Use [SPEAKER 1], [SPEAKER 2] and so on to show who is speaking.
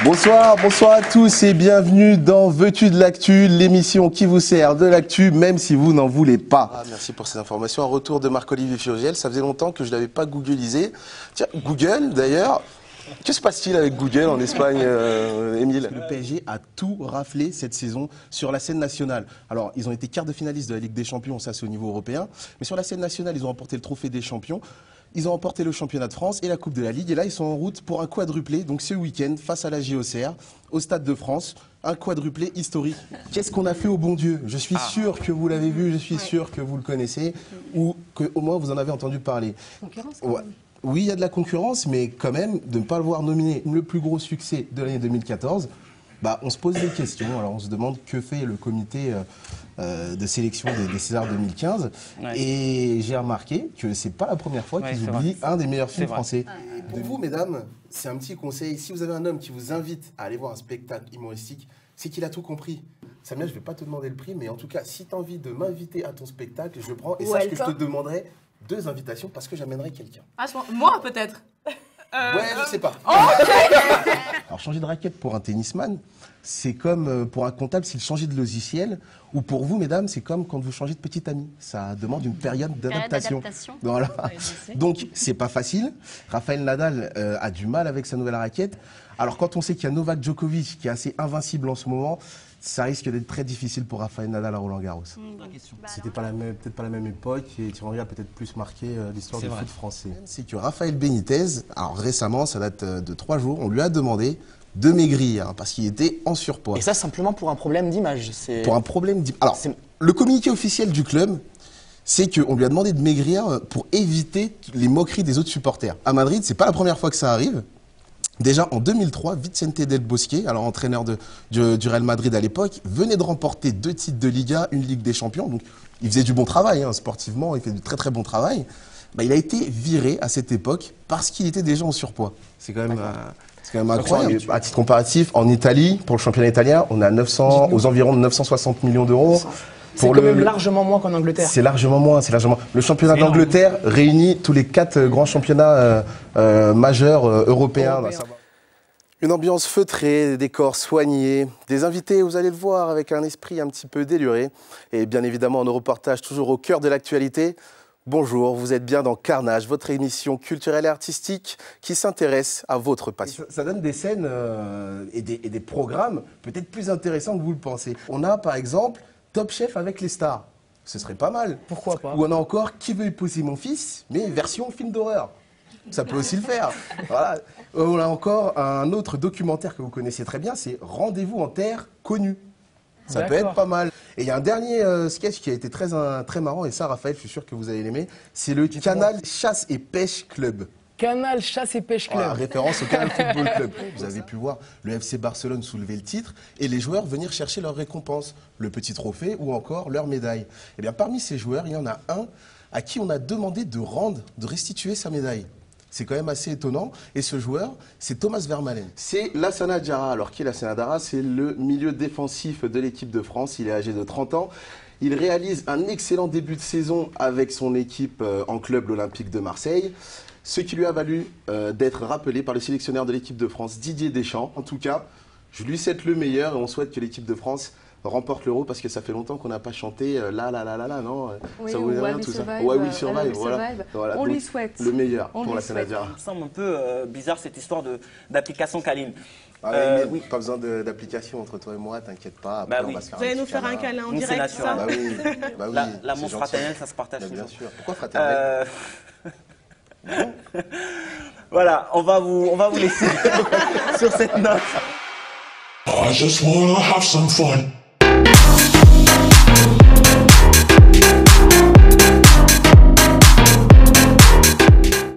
[SPEAKER 1] Bonsoir à tous et bienvenue dans Veux-tu de l'actu, l'émission qui vous sert de l'actu même si vous n'en voulez pas. Merci pour ces informations. Un retour de Marc-Olivier Fiogel, ça faisait longtemps que je ne l'avais pas googlisé. Tiens, Google d'ailleurs, que se passe-t-il avec Google en Espagne, Émile? Le PSG a tout raflé cette saison sur la scène nationale. Alors, ils ont été quart de finalistes de la Ligue des Champions, ça c'est au niveau européen, mais sur la scène nationale, ils ont remporté le trophée des champions. Ils ont remporté le championnat de France et la Coupe de la Ligue. Et là, ils sont en route pour un quadruplé. Donc ce week-end, face à la JOCR, au Stade de France, un quadruplé historique. Qu'est-ce qu'on a fait au bon Dieu? Je suis sûr que vous l'avez vu, je suis sûr que vous le connaissez, ou qu'au moins vous en avez entendu parler.
[SPEAKER 2] Concurrence,
[SPEAKER 1] ouais. Oui, il y a de la concurrence, mais quand même, de ne pas le voir nominé le plus gros succès de l'année 2014, bah, on se pose des questions. Alors on se demande que fait le comité de sélection des Césars 2015. Ouais. Et j'ai remarqué que c'est pas la première fois qu'ils oublient un des meilleurs films français. Et pour vous, mesdames, c'est un petit conseil. Si vous avez un homme qui vous invite à aller voir un spectacle humoristique, c'est qu'il a tout compris. Samia, je ne vais pas te demander le prix, mais en tout cas, si tu as envie de m'inviter à ton spectacle, je le prends. Et sache que je te demanderai 2 invitations parce que j'amènerai quelqu'un.
[SPEAKER 2] Ah, moi, peut-être.
[SPEAKER 1] Ouais, je sais pas. Alors, changer de raquette pour un tennisman, c'est comme pour un comptable s'il changeait de logiciel. Ou pour vous, mesdames, c'est comme quand vous changez de petite amie. Ça demande une période d'adaptation. Voilà. Donc, c'est pas facile. Rafael Nadal a du mal avec sa nouvelle raquette. Alors, quand on sait qu'il y a Novak Djokovic qui est assez invincible en ce moment, ça risque d'être très difficile pour Rafael Nadal à Roland-Garros. C'était peut-être pas la même époque et Thierry Henry a peut-être plus marqué l'histoire du foot français. C'est que Rafael Benitez, alors récemment, ça date de 3 jours, on lui a demandé de maigrir parce qu'il était en surpoids.
[SPEAKER 3] Et ça simplement pour un problème d'image.
[SPEAKER 1] Pour un problème d'image. Alors, le communiqué officiel du club, c'est qu'on lui a demandé de maigrir pour éviter les moqueries des autres supporters. À Madrid, c'est pas la première fois que ça arrive. Déjà en 2003, Vicente Del Bosque, alors entraîneur du Real Madrid à l'époque, venait de remporter 2 titres de Liga, une Ligue des Champions. Donc il faisait du bon travail, hein, sportivement, il fait du très très bon travail. Bah, il a été viré à cette époque parce qu'il était déjà en surpoids. C'est quand même incroyable. À titre comparatif, en Italie, pour le championnat italien, on a aux environs de 960 millions d'euros.
[SPEAKER 3] C'est quand même largement moins qu'en Angleterre.
[SPEAKER 1] C'est largement moins, c'est largement. Le championnat d'Angleterre réunit tous les 4 grands championnats majeurs européens. Une ambiance feutrée, des décors soignés, des invités, vous allez le voir, avec un esprit un petit peu déluré. Et bien évidemment, nos reportages toujours au cœur de l'actualité. Bonjour, vous êtes bien dans Carnage, votre émission culturelle et artistique qui s'intéresse à votre passion. Ça donne des scènes et des programmes peut-être plus intéressants que vous le pensez. On a par exemple Top Chef avec les stars. Ce serait pas mal.
[SPEAKER 3] Pourquoi pas?
[SPEAKER 1] Ou on a encore Qui veut épouser mon fils, mais version film d'horreur. Ça peut aussi le faire. Voilà. On a encore un autre documentaire que vous connaissez très bien, c'est Rendez-vous en terre connue. Ça peut être pas mal. Et il y a un dernier sketch qui a été très marrant, et ça, Raphaël, je suis sûr que vous allez l'aimer. C'est le Canal Chasse et Pêche Club.
[SPEAKER 3] Canal Chasse et Pêche Club.
[SPEAKER 1] Voilà, référence au Canal Football Club. Vous avez pu voir le FC Barcelone soulever le titre et les joueurs venir chercher leur récompense, le petit trophée ou encore leur médaille. Et bien parmi ces joueurs, il y en a un à qui on a demandé de restituer sa médaille. C'est quand même assez étonnant. Et ce joueur, c'est Thomas Vermaelen. C'est Lassana Diarra. Alors qui est Lassana Diarra? C'est le milieu défensif de l'équipe de France. Il est âgé de 30 ans. Il réalise un excellent début de saison avec son équipe en club l'Olympique de Marseille. Ce qui lui a valu d'être rappelé par le sélectionneur de l'équipe de France, Didier Deschamps. En tout cas, je lui souhaite le meilleur et on souhaite que l'équipe de France remporte l'Euro parce que ça fait longtemps qu'on n'a pas chanté la, non?
[SPEAKER 2] Oui,
[SPEAKER 1] ça vous dit rien tout ça? Ouais, oui, survive, voilà.
[SPEAKER 2] On lui souhaite.
[SPEAKER 1] Le meilleur pour la Sénadiara.
[SPEAKER 4] Ça me semble un peu bizarre cette histoire d'application câline.
[SPEAKER 1] Oui. Pas besoin d'application entre toi et moi, t'inquiète pas. Après, on va se faire
[SPEAKER 2] vous allez nous faire un câlin en direct,
[SPEAKER 4] c'est
[SPEAKER 2] ça?
[SPEAKER 1] Bah oui.
[SPEAKER 4] L'amour fraternel, ça se partage.
[SPEAKER 1] Bien sûr. Pourquoi fraternel?
[SPEAKER 4] Voilà, on va vous laisser sur cette note.
[SPEAKER 5] I just wanna have some fun.